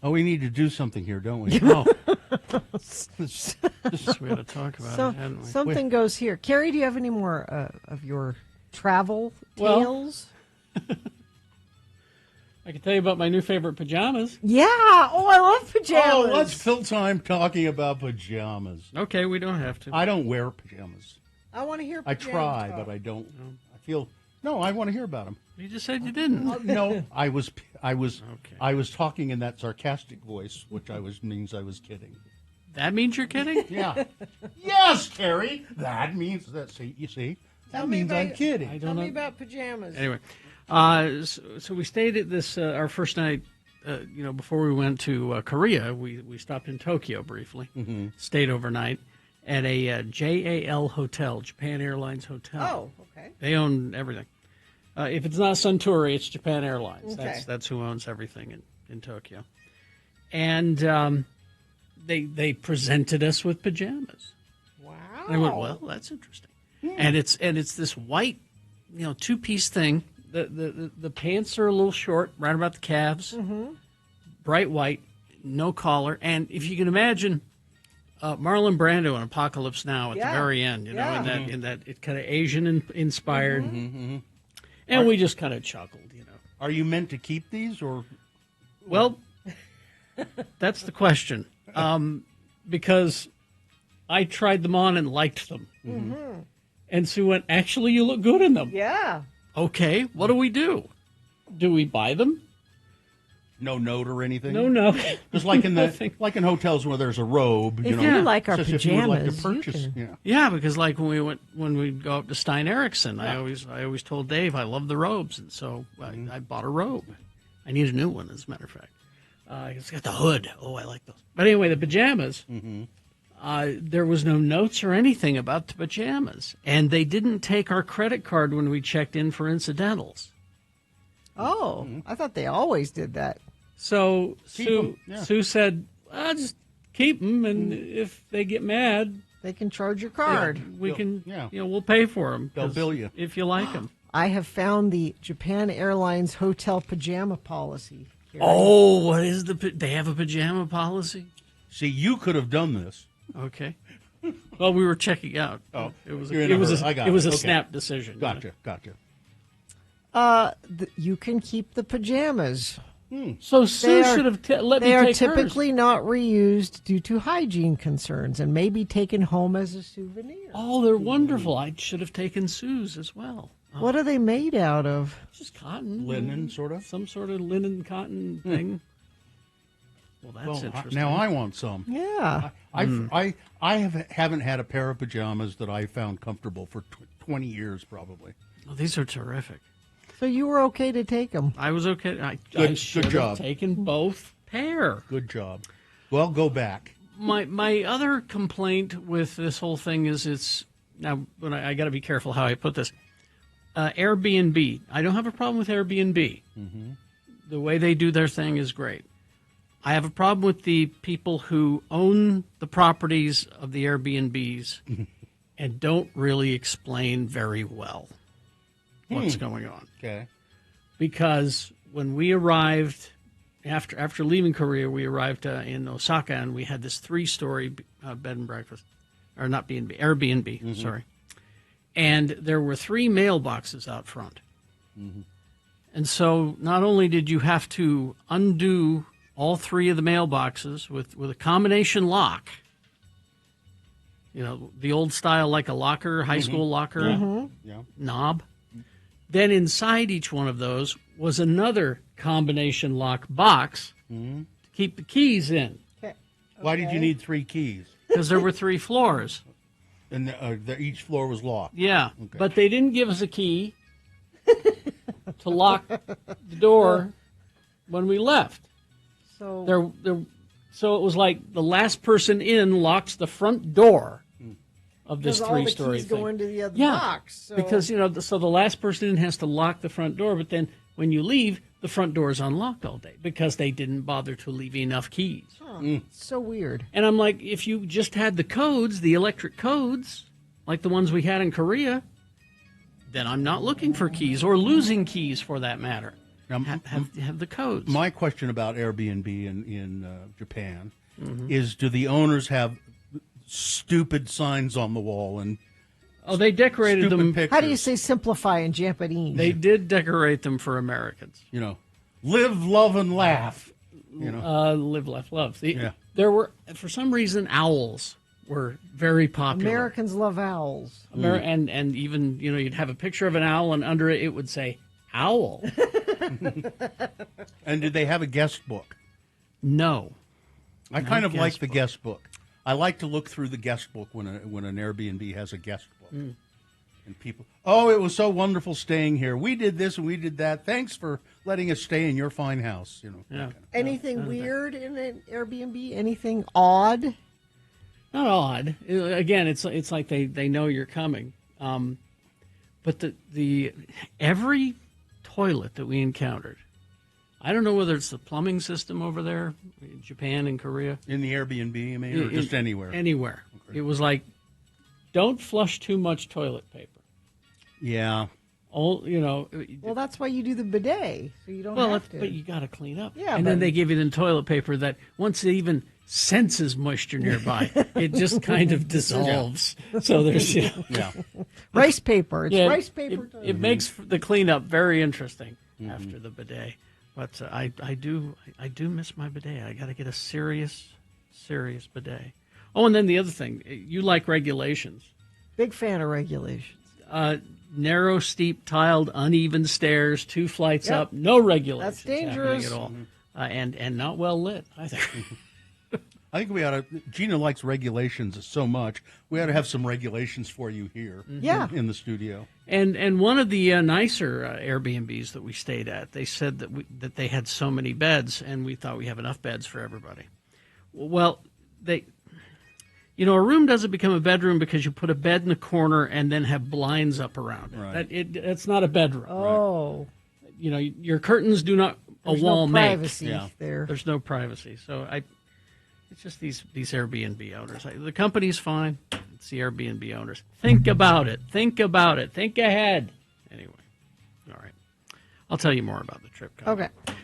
Oh, we need to do something here, don't we? Oh, This- we had to talk about it, hadn't we? Something goes here. Carrie, do you have any more of your travel Well- tales? I can tell you about my new favorite pajamas. Yeah. Oh, I love pajamas. Oh, let's fill time talking about pajamas. Okay, we don't have to. I don't wear pajamas. I want to hear I pajamas try, talk. but I don't. I feel no. I want to hear about them. You just said you didn't. No, I was Okay. talking in that sarcastic voice, which means I was kidding. That means you're kidding? Yeah. Yes, Carrie. That means that. See, you see, that Tell me means I'm about- kidding. I Tell don't me know. about pajamas. Anyway, so we stayed at this our first night. Before we went to Korea, we stopped in Tokyo briefly. Mm-hmm. Stayed overnight at a JAL hotel, Japan Airlines hotel. Oh, okay. They own everything. If it's not Suntory, it's Japan Airlines. Okay. That's who owns everything in Tokyo. And they presented us with pajamas. Wow. I went, well, that's interesting. And it's this white, two-piece thing. The pants are a little short, right about the calves. Mm-hmm. Bright white, no collar, and if you can imagine, Marlon Brando in Apocalypse Now at the very end, in that it kind of Asian inspired, and we just kind of chuckled, Are you meant to keep these, or Well, that's the question, because I tried them on and liked them, and Sue went, "Actually, you look good in them." Yeah. Okay, what do we do? Do we buy them? no note or anything? No. Just like in Nothing. like in hotels where there's a robe. If you like our says if you would like to pajamas, you purchase. can- Yeah. Yeah, because like when we go up to Stein Erickson, I always told Dave I love the robes, and so I bought a robe. I need a new one, as a matter of fact. It's got the hood. Oh, I like those. But anyway, the pajamas. There was no notes or anything about the pajamas, and they didn't take our credit card when we checked in for incidentals. Oh, I thought they always did that. So Keep 'em, yeah. Sue said, just keep them, and if they get mad, They can charge your card. we They'll- can, yeah. we'll pay for them. They'll bill you. if you like them. I have found the Japan Airlines hotel pajama policy. Carrie. Oh, what is they have a pajama policy? See, you could have done this. Okay. Well, we were checking out. Oh, it was you're in a hurry. I got it was it. a Okay. snap decision. Gotcha. You can keep the pajamas. So Sue They are- should have let me They are take hers. typically not reused due to hygiene concerns and may be taken home as a souvenir. Oh, they're wonderful. I should have taken Sue's as well. What are they made out of? Just cotton, Linen, sort of. some sort of linen cotton thing. Well, that's Well, interesting. now I want some. Yeah. I haven't had a pair of pajamas that I found comfortable for 20 years probably. Oh, these are terrific. So you were okay to take them. I was okay. I Good should job. have taken both pair. Good job. Well, go back. My other complaint with this whole thing is it's now when I got to be careful how I put this. Airbnb. I don't have a problem with Airbnb. The way they do their thing is great. I have a problem with the people who own the properties of the Airbnbs and don't really explain very well what's going on. Okay. Because when we arrived after leaving Korea, we arrived in Osaka, and we had this 3-story bed and breakfast, or not B&B, Airbnb. Sorry, and there were 3 mailboxes out front, and so not only did you have to undo all 3 of the mailboxes with a combination lock, the old style, like a locker, high school locker Yeah. knob. Then inside each one of those was another combination lock box to keep the keys in, Why did you need 3 keys? because there were 3 floors. And each floor was locked. Yeah, Okay. but they didn't give us a key to lock the door when we left. So So it was like the last person in locks the front door of this all the 3-story keys thing. go into the other Yeah, box. So. because so the last person in has to lock the front door, but then when you leave, the front door is unlocked all day because they didn't bother to leave enough keys. It's so weird. And I'm like, if you just had the codes, the electric codes, like the ones we had in Korea, then I'm not looking for keys or losing keys for that matter. Now, have the codes. My question about Airbnb in Japan is: do the owners have stupid signs on the wall and they decorated stupid them. pictures? How do you say simplify in Japanese? They did decorate them for Americans. Live, love, and laugh. Live, laugh, love. There were, for some reason, owls were very popular. Americans love owls. And even, you'd have a picture of an owl, and under it, it would say, owl. And did they have a guest book? No. I kind of like the guest book. I like to look through the guest book when an Airbnb has a guest book. And people, it was so wonderful staying here. We did this and we did that. Thanks for letting us stay in your fine house. Yeah. Anything weird in an Airbnb? Anything odd? Not odd. Again, it's like they know you're coming. But the every toilet that we encountered, I don't know whether it's the plumbing system over there in Japan and Korea. In the Airbnb, you mean, or just anywhere? Anywhere. Okay. It was like, don't flush too much toilet paper. Yeah. Well, that's why you do the bidet, so you don't have to. But you got to clean up. Yeah, and then they give you the toilet paper that once it even senses moisture nearby, it just kind of dissolves. Yeah. So there's rice paper. It's rice paper. It makes the cleanup very interesting after the bidet. But I do miss my bidet. I got to get a serious bidet. Oh, and then the other thing, you like regulations. Big fan of regulations. Narrow, steep, tiled, uneven stairs, 2 flights up, no regulations. That's dangerous at all, and not well lit either. I think we ought to. Gina likes regulations so much. We ought to have some regulations for you here. In the studio. And one of the nicer Airbnbs that we stayed at, they said that they had so many beds, and we thought we have enough beds for everybody. Well, a room doesn't become a bedroom because you put a bed in the corner and then have blinds up around it. Right. It's not a bedroom. Oh. Right? Your curtains do not There's a wall no privacy there. There's no privacy. So it's just these Airbnb owners. The company's fine. It's the Airbnb owners. Think about it. Think ahead. Anyway. All right. I'll tell you more about the trip coming. Okay.